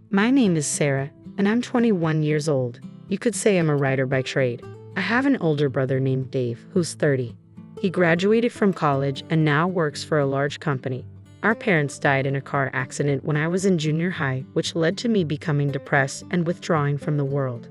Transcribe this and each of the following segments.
My name is Sarah, and I'm 21 years old. You could say I'm a writer by trade. I have an older brother named Dave, who's 30. He graduated from college and now works for a large company. Our parents died in a car accident when I was in junior high, which led to me becoming depressed and withdrawing from the world.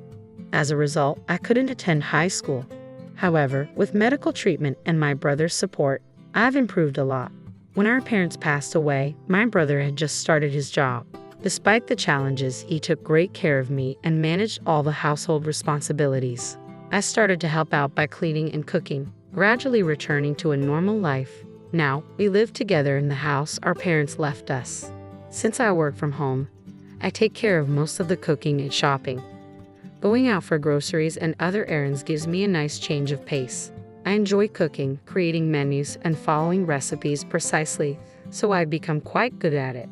As a result, I couldn't attend high school. However, with medical treatment and my brother's support, I've improved a lot. When our parents passed away, my brother had just started his job. Despite the challenges, he took great care of me and managed all the household responsibilities. I started to help out by cleaning and cooking, gradually returning to a normal life. Now, we live together in the house our parents left us. Since I work from home, I take care of most of the cooking and shopping. Going out for groceries and other errands gives me a nice change of pace. I enjoy cooking, creating menus, and following recipes precisely, so I've become quite good at it.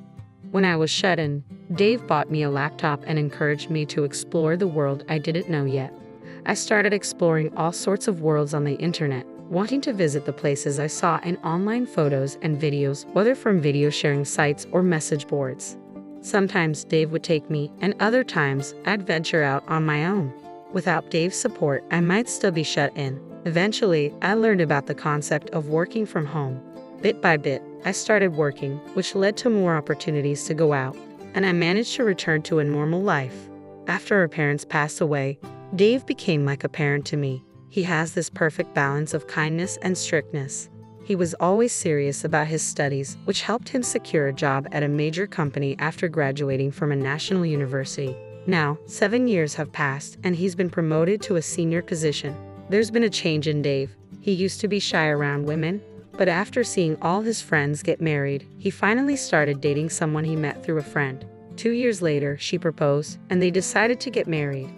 When I was shut in, Dave bought me a laptop and encouraged me to explore the world I didn't know yet. I started exploring all sorts of worlds on the internet, wanting to visit the places I saw in online photos and videos, whether from video sharing sites or message boards. Sometimes Dave would take me, and other times I'd venture out on my own. Without Dave's support, I might still be shut in. Eventually, I learned about the concept of working from home. Bit by bit, I started working, which led to more opportunities to go out, and I managed to return to a normal life. After our parents passed away, Dave became like a parent to me. He has this perfect balance of kindness and strictness. He was always serious about his studies, which helped him secure a job at a major company after graduating from a national university. Now, 7 years have passed, and he's been promoted to a senior position. There's been a change in Dave. He used to be shy around women, but after seeing all his friends get married, he finally started dating someone he met through a friend. 2 years later, she proposed, and they decided to get married.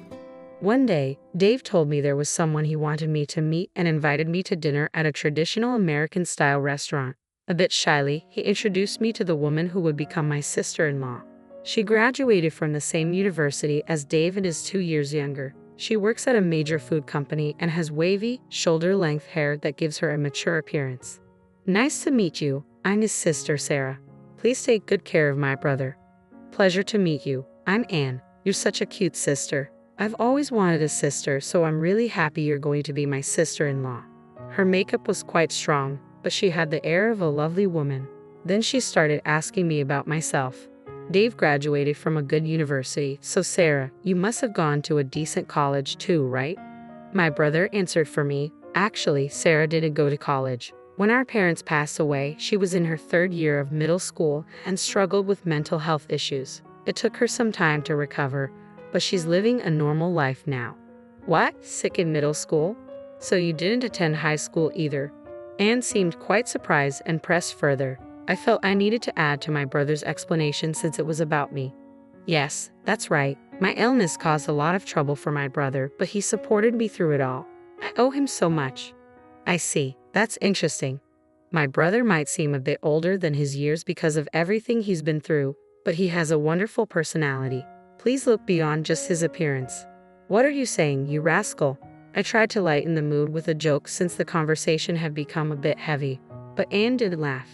One day, Dave told me there was someone he wanted me to meet and invited me to dinner at a traditional American-style restaurant. A bit shyly, he introduced me to the woman who would become my sister-in-law. She graduated from the same university as Dave and is 2 years younger. She works at a major food company and has wavy, shoulder-length hair that gives her a mature appearance. Nice to meet you. I'm his sister, Sarah. Please take good care of my brother. Pleasure to meet you. I'm Anne. You're such a cute sister. I've always wanted a sister, so I'm really happy you're going to be my sister-in-law. Her makeup was quite strong, but she had the air of a lovely woman. Then she started asking me about myself. Dave graduated from a good university, so Sarah, you must have gone to a decent college too, right? My brother answered for me. Actually, Sarah didn't go to college. When our parents passed away, she was in her 3rd year of middle school and struggled with mental health issues. It took her some time to recover, but she's living a normal life now. What? Sick in middle school? So you didn't attend high school either? Anne seemed quite surprised and pressed further. I felt I needed to add to my brother's explanation since it was about me. Yes, that's right. My illness caused a lot of trouble for my brother, but he supported me through it all. I owe him so much. I see. That's interesting. My brother might seem a bit older than his years because of everything he's been through, but he has a wonderful personality. Please look beyond just his appearance. What are you saying, you rascal? I tried to lighten the mood with a joke since the conversation had become a bit heavy, but Anne did laugh.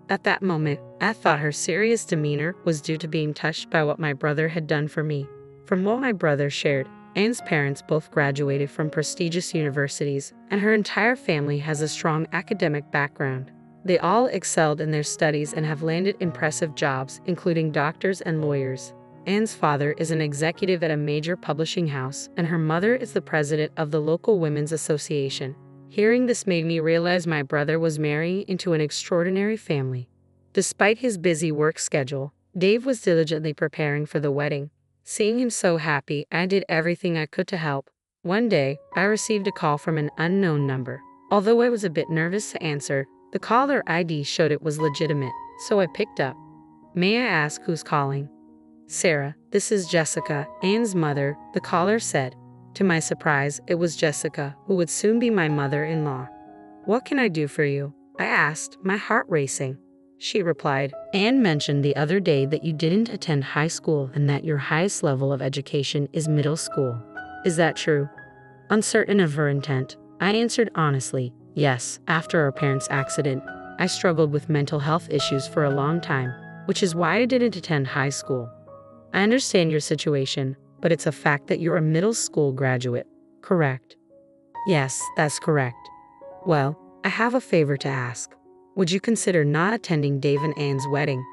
At that moment, I thought her serious demeanor was due to being touched by what my brother had done for me. From what my brother shared, Anne's parents both graduated from prestigious universities, and her entire family has a strong academic background. They all excelled in their studies and have landed impressive jobs, including doctors and lawyers. Anne's father is an executive at a major publishing house, and her mother is the president of the local women's association. Hearing this made me realize my brother was marrying into an extraordinary family. Despite his busy work schedule, Dave was diligently preparing for the wedding. Seeing him so happy, I did everything I could to help. One day, I received a call from an unknown number. Although I was a bit nervous to answer, the caller ID showed it was legitimate, so I picked up. May I ask who's calling? Sarah, this is Jessica, Anne's mother, the caller said. To my surprise, it was Jessica, who would soon be my mother-in-law. What can I do for you? I asked, my heart racing. She replied, Anne mentioned the other day that you didn't attend high school and that your highest level of education is middle school. Is that true? Uncertain of her intent, I answered honestly, yes. After our parents' accident, I struggled with mental health issues for a long time, which is why I didn't attend high school. I understand your situation, but it's a fact that you're a middle school graduate, correct? Yes, that's correct. Well, I have a favor to ask. Would you consider not attending Dave and Anne's wedding?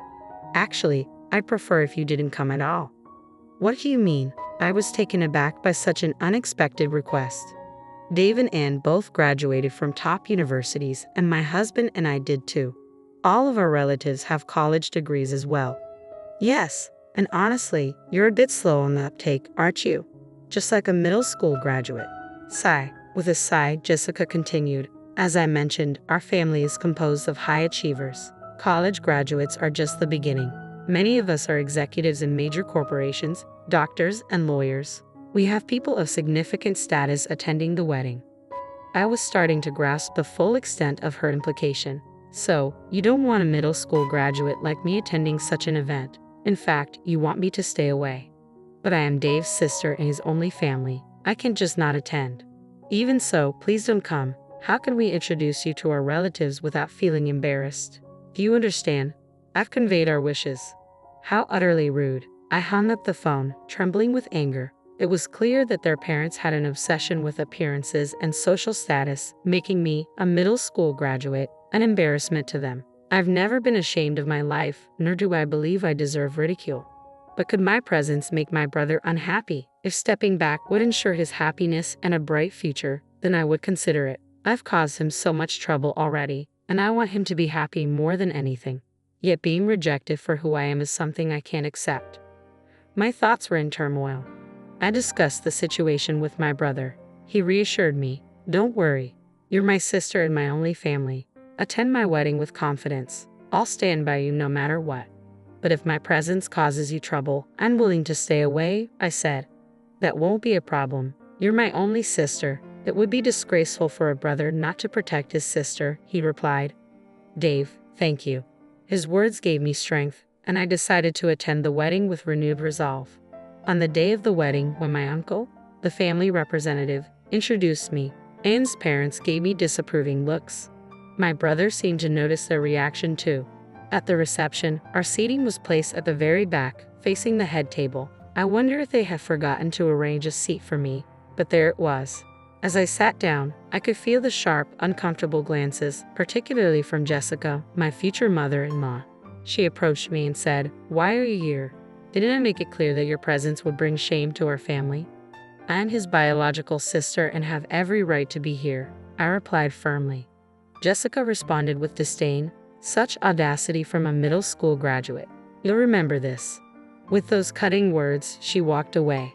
Actually, I'd prefer if you didn't come at all. What do you mean? I was taken aback by such an unexpected request. Dave and Anne both graduated from top universities, and my husband and I did too. All of our relatives have college degrees as well. Yes, and honestly, you're a bit slow on the uptake, aren't you? Just like a middle school graduate. Sigh. With a sigh, Jessica continued, as I mentioned, our family is composed of high achievers. College graduates are just the beginning. Many of us are executives in major corporations, doctors, and lawyers. We have people of significant status attending the wedding. I was starting to grasp the full extent of her implication. So, you don't want a middle school graduate like me attending such an event. In fact, you want me to stay away. But I am Dave's sister and his only family. I can just not attend. Even so, please don't come. How can we introduce you to our relatives without feeling embarrassed? Do you understand? I've conveyed our wishes. How utterly rude. I hung up the phone, trembling with anger. It was clear that their parents had an obsession with appearances and social status, making me, a middle school graduate, an embarrassment to them. I've never been ashamed of my life, nor do I believe I deserve ridicule. But could my presence make my brother unhappy? If stepping back would ensure his happiness and a bright future, then I would consider it. I've caused him so much trouble already, and I want him to be happy more than anything. Yet being rejected for who I am is something I can't accept. My thoughts were in turmoil. I discussed the situation with my brother. He reassured me, "Don't worry. You're my sister and my only family. Attend my wedding with confidence. I'll stand by you no matter what. But if my presence causes you trouble, I'm willing to stay away," I said. "That won't be a problem. You're my only sister. It would be disgraceful for a brother not to protect his sister," he replied. "Dave, thank you." His words gave me strength, and I decided to attend the wedding with renewed resolve. On the day of the wedding, when my uncle, the family representative, introduced me, Anne's parents gave me disapproving looks. My brother seemed to notice their reaction too. At the reception, our seating was placed at the very back, facing the head table. I wonder if they had forgotten to arrange a seat for me, but there it was. As I sat down, I could feel the sharp, uncomfortable glances, particularly from Jessica, my future mother-in-law. She approached me and said, "Why are you here? Didn't I make it clear that your presence would bring shame to our family? I'm his biological sister and have every right to be here," I replied firmly. Jessica responded with disdain. Such audacity from a middle school graduate. "You'll remember this." With those cutting words, she walked away.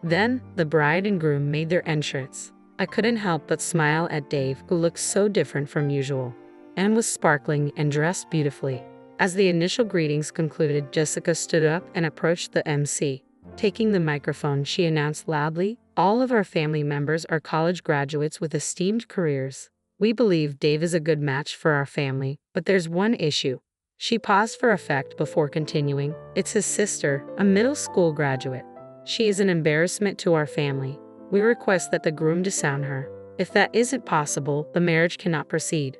Then, the bride and groom made their entrance. I couldn't help but smile at Dave, who looked so different from usual. Anne was sparkling and dressed beautifully. As the initial greetings concluded, Jessica stood up and approached the MC. Taking the microphone, she announced loudly, "All of our family members are college graduates with esteemed careers. We believe Dave is a good match for our family, but there's one issue." She paused for effect before continuing, "It's his sister, a middle school graduate. She is an embarrassment to our family. We request that the groom disown her. If that isn't possible, the marriage cannot proceed."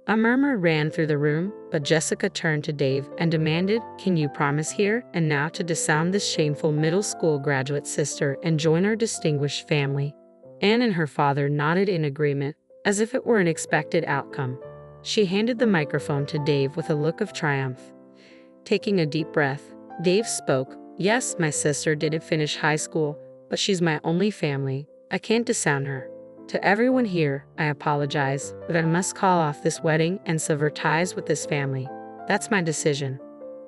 A murmur ran through the room, but Jessica turned to Dave and demanded, "Can you promise here and now to disown this shameful middle school graduate sister and join our distinguished family?" Anne and her father nodded in agreement, as if it were an expected outcome. She handed the microphone to Dave with a look of triumph. Taking a deep breath, Dave spoke, "Yes, my sister didn't finish high school, but she's my only family. I can't disown her. To everyone here, I apologize, but I must call off this wedding and sever ties with this family. That's my decision."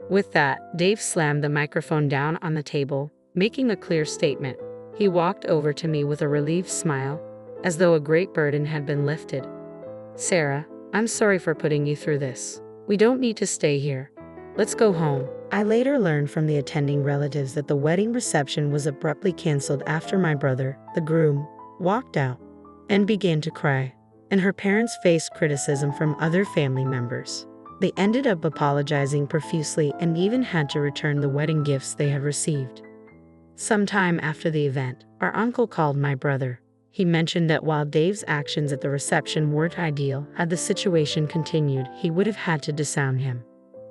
With that, Dave slammed the microphone down on the table, making a clear statement. He walked over to me with a relieved smile, as though a great burden had been lifted. "Sarah, I'm sorry for putting you through this. We don't need to stay here. Let's go home." I later learned from the attending relatives that the wedding reception was abruptly canceled after my brother, the groom, walked out and began to cry, and her parents faced criticism from other family members. They ended up apologizing profusely and even had to return the wedding gifts they had received. Sometime after the event, our uncle called my brother. He mentioned that while Dave's actions at the reception weren't ideal, had the situation continued, he would have had to disown him.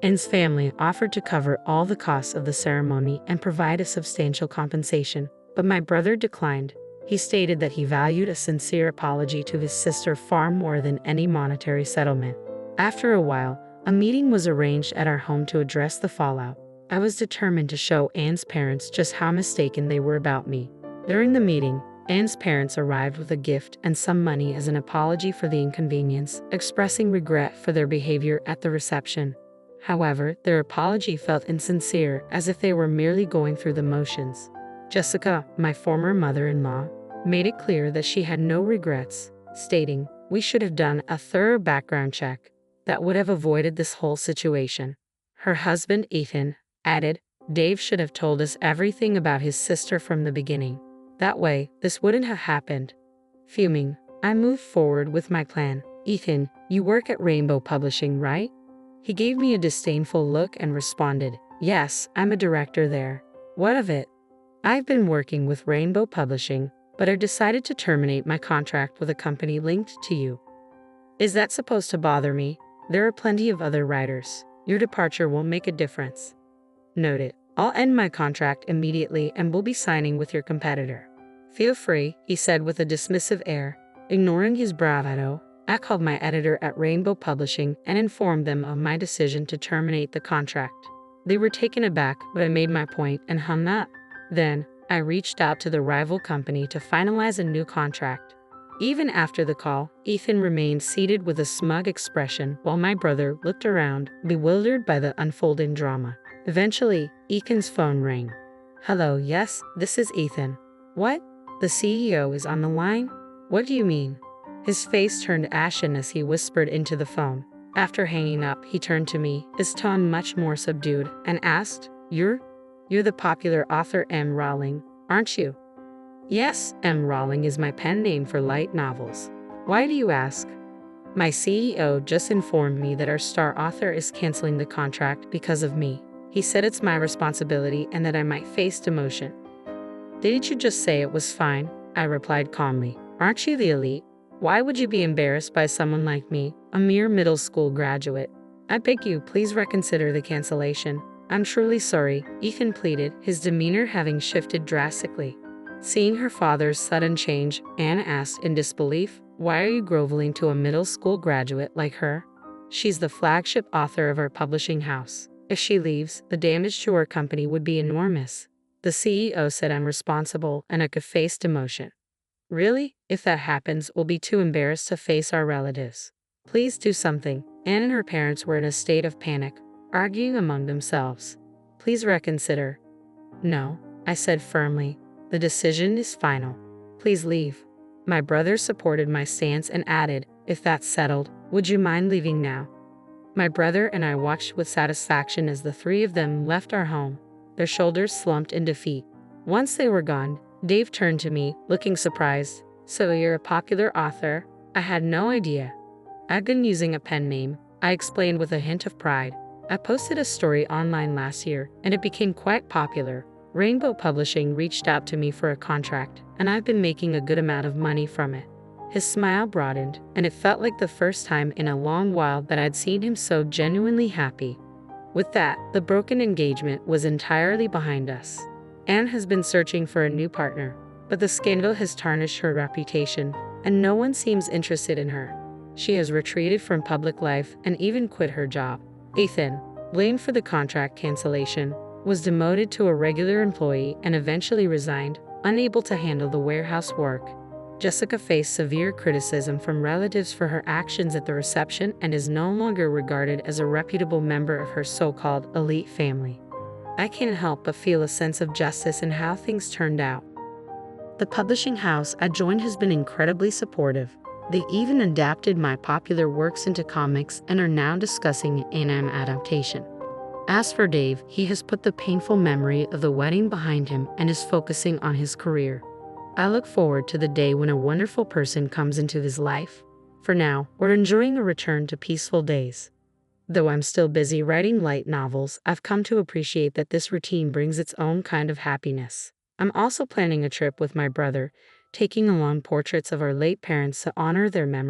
Anne's family offered to cover all the costs of the ceremony and provide a substantial compensation, but my brother declined. He stated that he valued a sincere apology to his sister far more than any monetary settlement. After a while, a meeting was arranged at our home to address the fallout. I was determined to show Anne's parents just how mistaken they were about me. During the meeting, Anne's parents arrived with a gift and some money as an apology for the inconvenience, expressing regret for their behavior at the reception. However, their apology felt insincere, as if they were merely going through the motions. Jessica, my former mother-in-law, made it clear that she had no regrets, stating, "We should have done a thorough background check. That would have avoided this whole situation." Her husband, Ethan, added, "Dave should have told us everything about his sister from the beginning. That way, this wouldn't have happened." Fuming, I moved forward with my plan. "Ethan, you work at Rainbow Publishing, right?" He gave me a disdainful look and responded, "Yes, I'm a director there." "What of it?" "I've been working with Rainbow Publishing, but I decided to terminate my contract with a company linked to you." "Is that supposed to bother me? There are plenty of other writers. Your departure won't make a difference." "Noted. I'll end my contract immediately and will be signing with your competitor." "Feel free," he said with a dismissive air. Ignoring his bravado, I called my editor at Rainbow Publishing and informed them of my decision to terminate the contract. They were taken aback, but I made my point and hung up. Then, I reached out to the rival company to finalize a new contract. Even after the call, Ethan remained seated with a smug expression while my brother looked around, bewildered by the unfolding drama. Eventually, Ethan's phone rang. "Hello, yes, this is Ethan." "What? The CEO is on the line? What do you mean?" His face turned ashen as he whispered into the phone. After hanging up, he turned to me, his tone much more subdued, and asked, You're the popular author M. Rowling, aren't you?" "Yes, M. Rowling is my pen name for light novels." "Why do you ask?" "My CEO just informed me that our star author is canceling the contract because of me. He said it's my responsibility and that I might face demotion." "Didn't you just say it was fine?" I replied calmly. "Aren't you the elite? Why would you be embarrassed by someone like me, a mere middle school graduate? I beg you, please reconsider the cancellation." "I'm truly sorry," Ethan pleaded, his demeanor having shifted drastically. Seeing her father's sudden change, Anne asked in disbelief, "Why are you groveling to a middle school graduate like her? She's the flagship author of our publishing house. If she leaves, the damage to our company would be enormous. The CEO said I'm responsible and I could face demotion." "Really? If that happens, we'll be too embarrassed to face our relatives. Please do something." Anne and her parents were in a state of panic, arguing among themselves. "Please reconsider." "No," I said firmly. "The decision is final. Please leave." My brother supported my stance and added, "If that's settled, would you mind leaving now?" My brother and I watched with satisfaction as the three of them left our home, their shoulders slumped in defeat. Once they were gone, Dave turned to me, looking surprised. "So you're a popular author? I had no idea." "I've been using a pen name," I explained with a hint of pride. "I posted a story online last year, and it became quite popular. Rainbow Publishing reached out to me for a contract, and I've been making a good amount of money from it." His smile broadened, and it felt like the first time in a long while that I'd seen him so genuinely happy. With that, the broken engagement was entirely behind us. Anne has been searching for a new partner, but the scandal has tarnished her reputation, and no one seems interested in her. She has retreated from public life and even quit her job. Ethan, blamed for the contract cancellation, was demoted to a regular employee and eventually resigned, unable to handle the warehouse work. Jessica faced severe criticism from relatives for her actions at the reception and is no longer regarded as a reputable member of her so-called elite family. I can't help but feel a sense of justice in how things turned out. The publishing house I joined has been incredibly supportive. They even adapted my popular works into comics and are now discussing an anime adaptation. As for Dave, he has put the painful memory of the wedding behind him and is focusing on his career. I look forward to the day when a wonderful person comes into his life. For now, we're enjoying a return to peaceful days. Though I'm still busy writing light novels, I've come to appreciate that this routine brings its own kind of happiness. I'm also planning a trip with my brother, taking along portraits of our late parents to honor their memory.